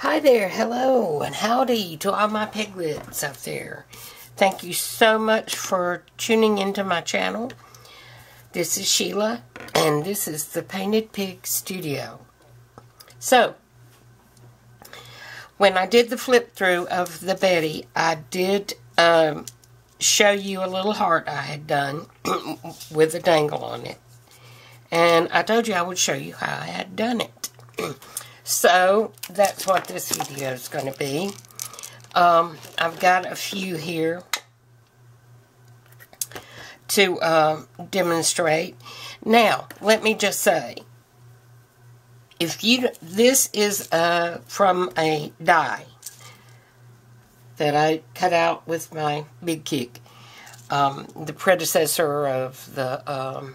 Hi there, hello, and howdy to all my piglets out there. Thank you so much for tuning into my channel. This is Sheila, and this is the Painted Pig Studio. So, when I did the flip through of the Betty, I did show you a little heart I had done with a dangle on it. And I told you I would show you how I had done it. So, that's what this video is going to be. I've got a few here to demonstrate. Now, let me just say, this is from a die that I cut out with my Big Kick, the predecessor of the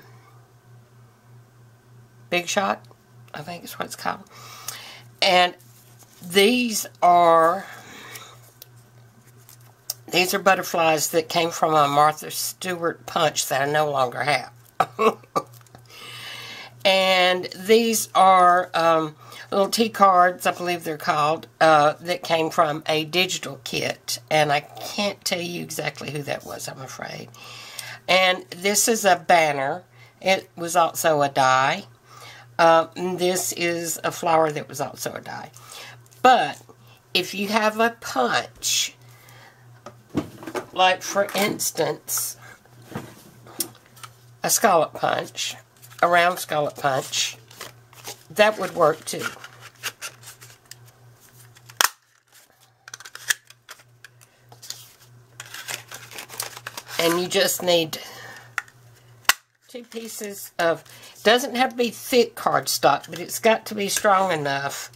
Big Shot, I think is what it's called. And these are butterflies that came from a Martha Stewart punch that I no longer have. And these are little tea cards, I believe they're called, that came from a digital kit. And I can't tell you exactly who that was, I'm afraid. And this is a banner. It was also a die. This is a flower that was also a die. But if you have a punch, like for instance, a scallop punch, a round scallop punch, that would work too. And you just need 2 pieces of, doesn't have to be thick cardstock, but it's got to be strong enough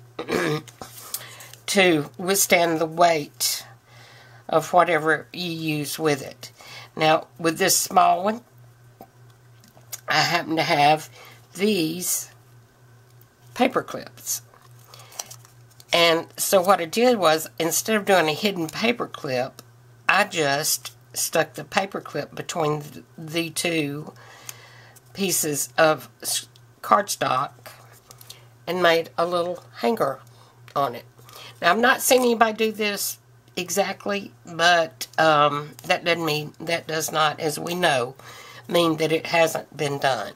to withstand the weight of whatever you use with it. Now, with this small one, I happen to have these paper clips. And so what I did was, instead of doing a hidden paper clip, I just stuck the paper clip between the 2 pieces of cardstock and made a little hanger on it. Now, I've not seen anybody do this exactly, but that does not, as we know, mean that it hasn't been done.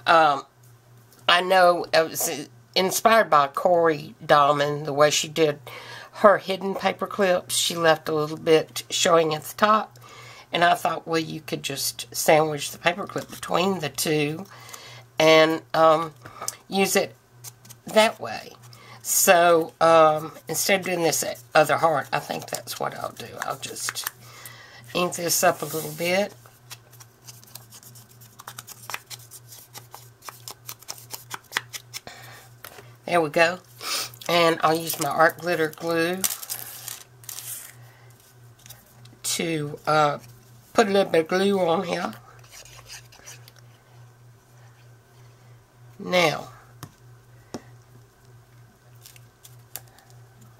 I know it was inspired by Corey Dahlman, the way she did her hidden paper clips. She left a little bit showing at the top. And I thought, well, you could just sandwich the paperclip between the 2 and use it that way. So, instead of doing this other heart, I think that's what I'll do. I'll just ink this up a little bit. There we go. And I'll use my art glitter glue to put a little bit of glue on here. Now,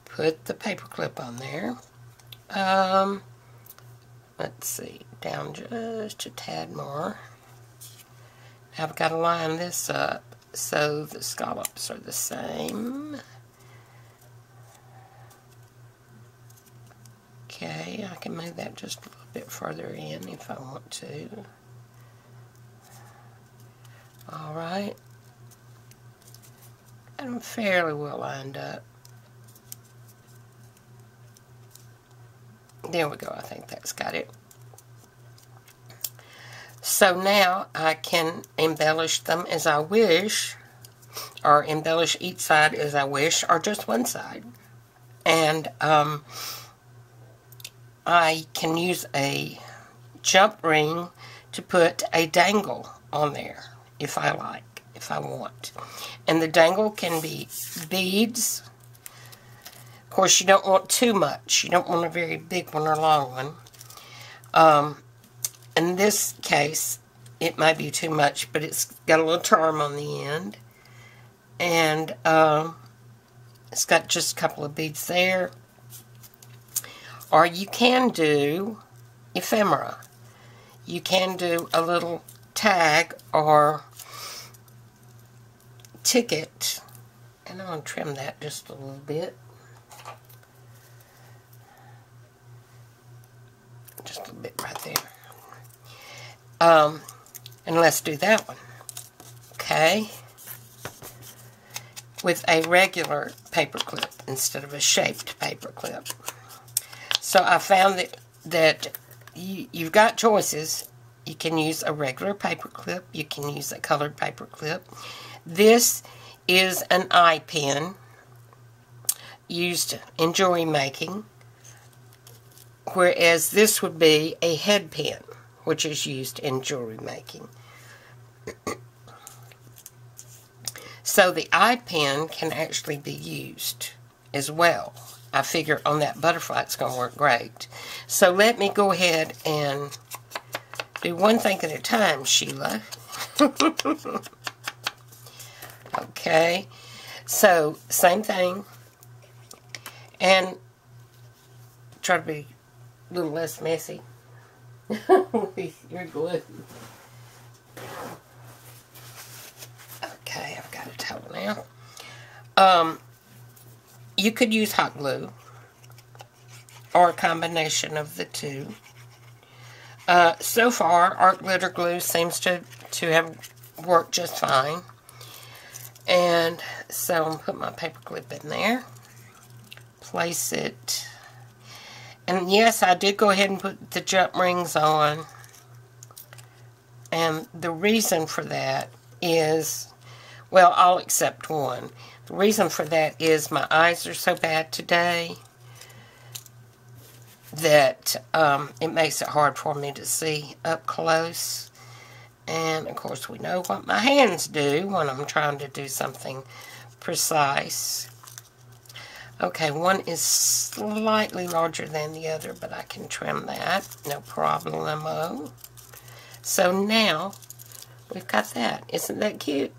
put the paper clip on there. Let's see, down just a tad more. Now I've got to line this up so the scallops are the same. Okay, I can move that just a little bit further in if I want to. Alright. I'm fairly well lined up. There we go, I think that's got it. So now I can embellish them as I wish, or embellish each side as I wish, or just one side. And I can use a jump ring to put a dangle on there if I like, if I want. And the dangle can be beads. Of course, you don't want too much. You don't want a very big one or long one. In this case, it might be too much, but it's got a little charm on the end. And it's got just a couple of beads there. Or you can do ephemera. You can do a little tag or ticket. And I'm going to trim that just a little bit. Just a little bit right there. And let's do that one. Okay. With a regular paper clip instead of a shaped paper clip. So I found that you've got choices. You can use a regular paper clip. You can use a colored paper clip. This is an eye pen used in jewelry making, whereas this would be a head pen, which is used in jewelry making. So the eye pen can actually be used as well. I figure on that butterfly it's going to work great. So let me go ahead and do one thing at a time, Sheila. Okay. So, same thing. And try to be a little less messy. Your glue. Okay, I've got a towel now. You could use hot glue or a combination of the two. So far, art glitter glue seems to have worked just fine. And so I'm going to put my paper clip in there. Place it. And yes, I did go ahead and put the jump rings on. And the reason for that is, well, all except one. The reason for that is my eyes are so bad today that it makes it hard for me to see up close. And, of course, we know what my hands do when I'm trying to do something precise. Okay, one is slightly larger than the other, but I can trim that. No problemo. So now, we've got that. Isn't that cute?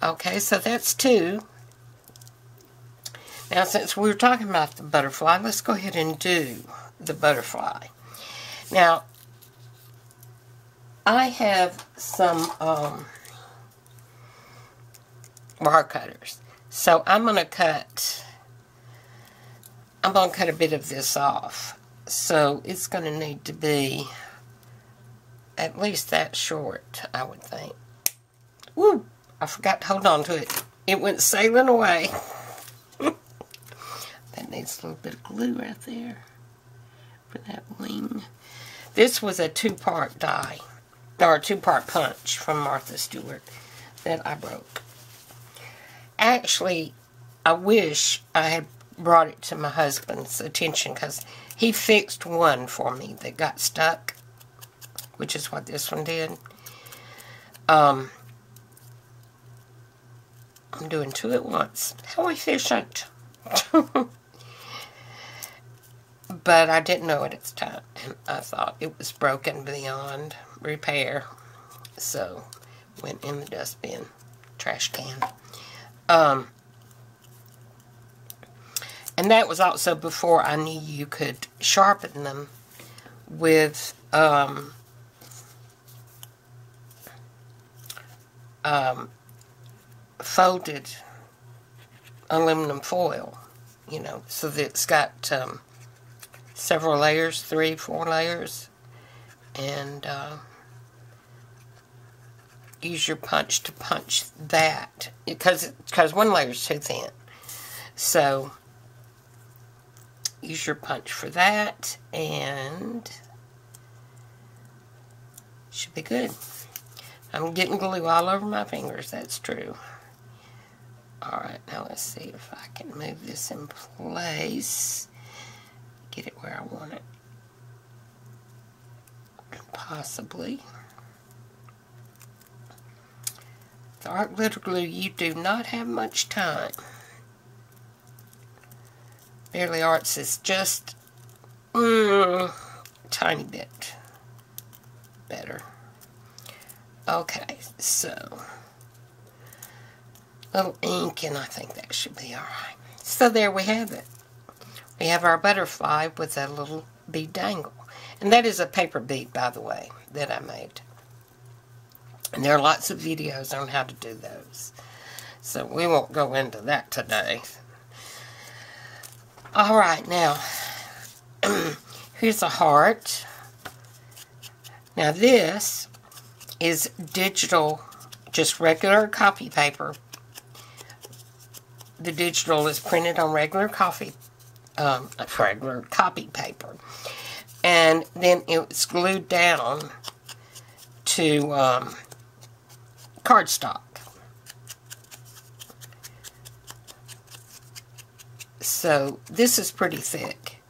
Okay, so that's two. Now, since we were talking about the butterfly, let's go ahead and do the butterfly. Now, I have some wire cutters. So I'm going to cut a bit of this off. So it's going to need to be at least that short, I would think. Woo! I forgot to hold on to it. It went sailing away. That needs a little bit of glue right there for that wing. This was a two-part die, or a two-part punch from Martha Stewart that I broke. Actually, I wish I had brought it to my husband's attention because he fixed one for me that got stuck, which is what this one did. I'm doing two at once. How efficient. But I didn't know it at the time. I thought it was broken beyond repair. So, went in the dustbin, trash can. And that was also before I knew you could sharpen them with folded aluminum foil, you know, so that it's got several layers, 3, 4 layers, and use your punch to punch that, because one layer is too thin. So use your punch for that, and should be good. I'm getting glue all over my fingers, that's true. Alright, now let's see if I can move this in place. Get it where I want it. Possibly. The art glitter glue, you do not have much time. Barely Arts is just a tiny bit better. Okay, so little ink, and I think that should be alright. So there we have it. We have our butterfly with a little bead dangle. And that is a paper bead, by the way, that I made. And there are lots of videos on how to do those. So we won't go into that today. Alright, now, Here's a heart. Now this is digital, just regular copy paper. The digital is printed on regular copy paper. And then it's glued down to cardstock. So this is pretty thick.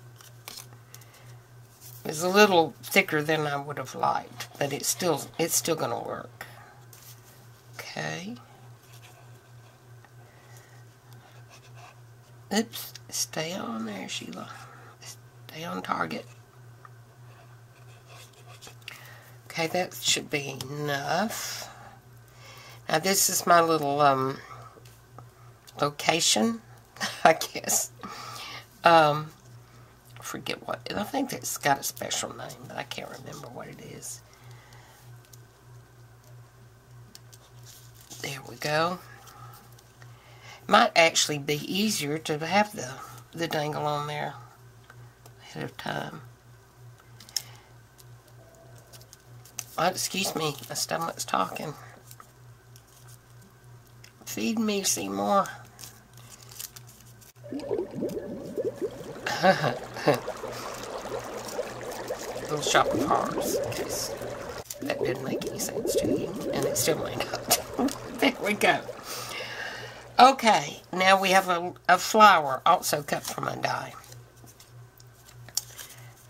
It's a little thicker than I would have liked, but it's still going to work. Okay. Oops, stay on there, Sheila. Stay on target. Okay, that should be enough. Now this is my little location, I guess. Forget what, I think it's got a special name, but I can't remember what it is. There we go. Might actually be easier to have the dangle on there ahead of time. Oh, excuse me, my stomach's talking. Feed me, Seymour. Little shop of horrors, in case that didn't make any sense to you, and it still may not. There we go. Okay, now we have a flower also cut from a die.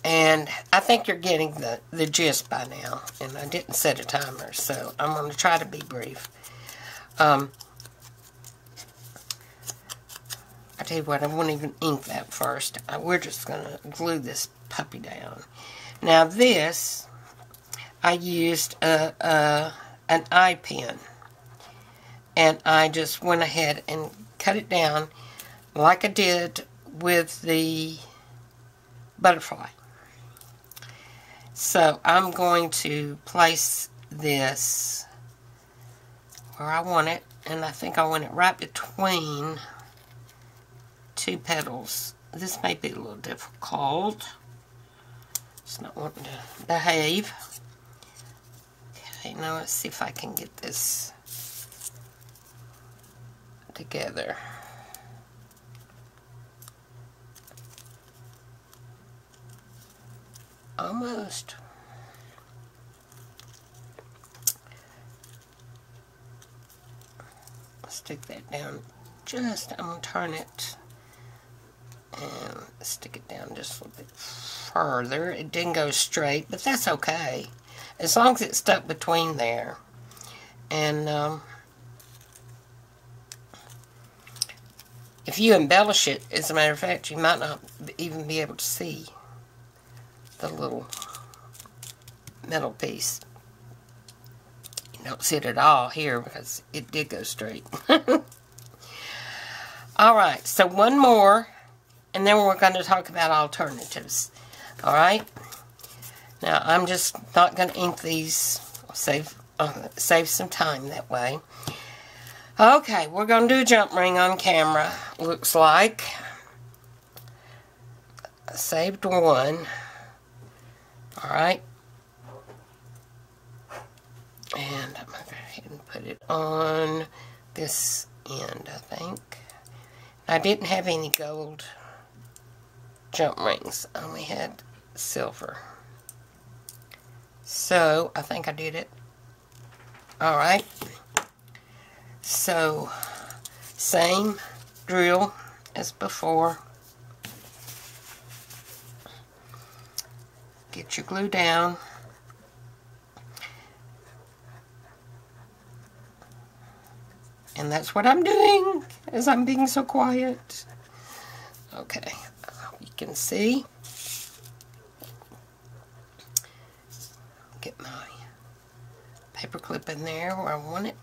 And I think you're getting the gist by now, and I didn't set a timer, so I'm going to try to be brief. I tell you what, I won't even ink that first. We're just going to glue this puppy down. Now this, I used an eye pen. And I just went ahead and cut it down like I did with the butterfly. So I'm going to place this where I want it. And I think I want it right between two petals. This may be a little difficult. It's not wanting to behave. Okay, now let's see if I can get this together. Almost. Stick that down just, I'm going to turn it and stick it down just a little bit further. It didn't go straight, but that's okay. As long as it's stuck between there. And if you embellish it, as a matter of fact, you might not even be able to see the little metal piece. You don't see it at all here because it did go straight. Alright, so one more, and then we're going to talk about alternatives. Alright? Now, I'm just not going to ink these. I'll save some time that way. Okay, we're going to do a jump ring on camera, looks like. I saved one. Alright. And I'm going to go ahead and put it on this end, I think. I didn't have any gold jump rings. I only had silver. So, I think I did it. Alright. So, same drill as before. Get your glue down. And that's what I'm doing, as I'm being so quiet. Okay, you can see. Get my paper clip in there where I want it.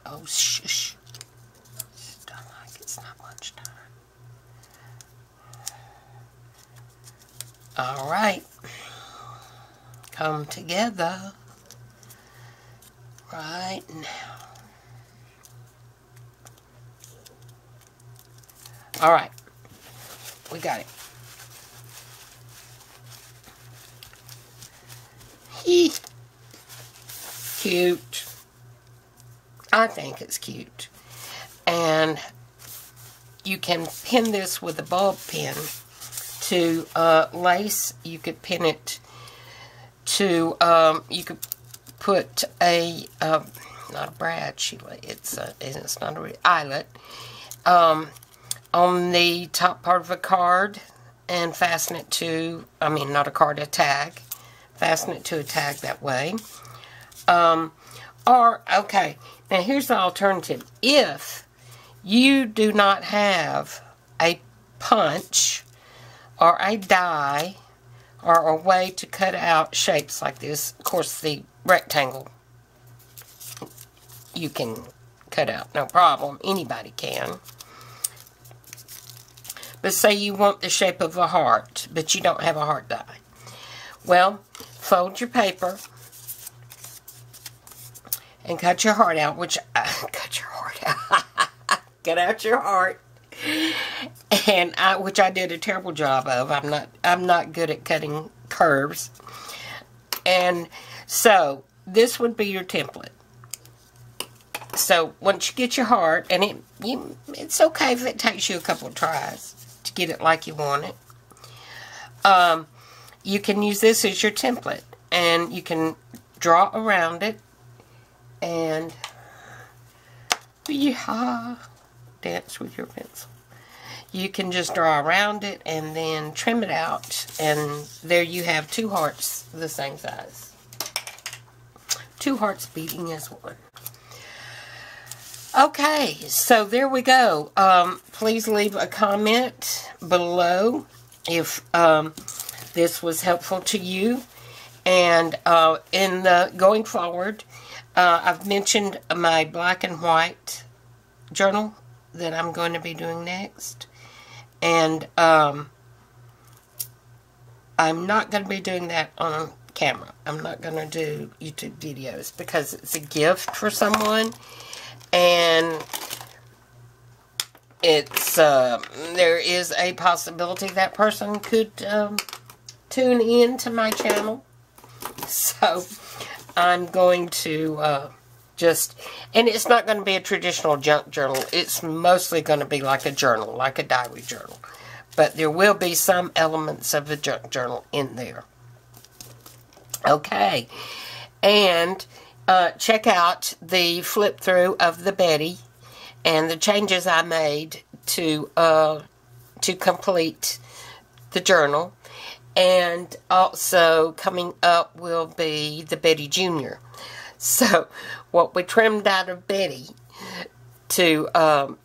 Oh, shush. It's not much time. Alright. Come together. Right now. Alright. We got it. Cute. I think it's cute. And you can pin this with a bulb pin to lace. You could pin it to, you could put a, not a brad, it's not a eyelet, on the top part of a card and fasten it to, not a card, a tag. Fasten it to a tag that way. Okay, now here's the alternative. If you do not have a punch or a die or a way to cut out shapes like this, of course the rectangle you can cut out, no problem. Anybody can. But say you want the shape of a heart, but you don't have a heart die. Well, fold your paper and cut your heart out, cut your heart out. Cut out your heart. And which I did a terrible job of. I'm not good at cutting curves. And so this would be your template. So once you get your heart, and it's okay if it takes you a couple of tries to get it like you want it. You can use this as your template, and you can draw around it, and dance with your pencil. You can just draw around it and then trim it out, and there you have two hearts the same size. Two hearts beating as one. Okay, so there we go. Please leave a comment below if this was helpful to you. And in the going forward, I've mentioned my black and white journal that I'm going to be doing next. And I'm not going to be doing that on camera. I'm not going to do YouTube videos because it's a gift for someone. And it's there is a possibility that person could tune in to my channel. So I'm going to and it's not going to be a traditional junk journal. It's mostly going to be like a journal, like a diary journal. But there will be some elements of a junk journal in there. Okay. And check out the flip through of the Betty and the changes I made to complete the journal. And also coming up will be the Betty Jr. So what we trimmed out of Betty to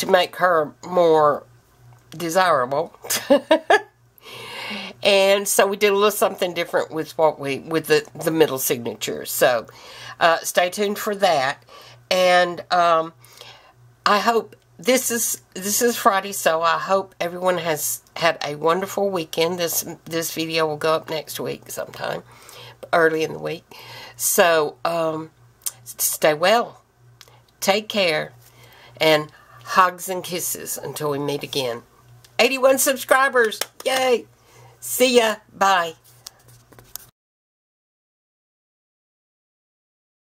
make her more desirable. And so we did a little something different with the middle signature. So stay tuned for that. And I hope this is Friday, so I hope everyone has had a wonderful weekend. This video will go up next week sometime, early in the week. So stay well, take care, and hugs and kisses until we meet again. 81 subscribers, yay! See ya, bye.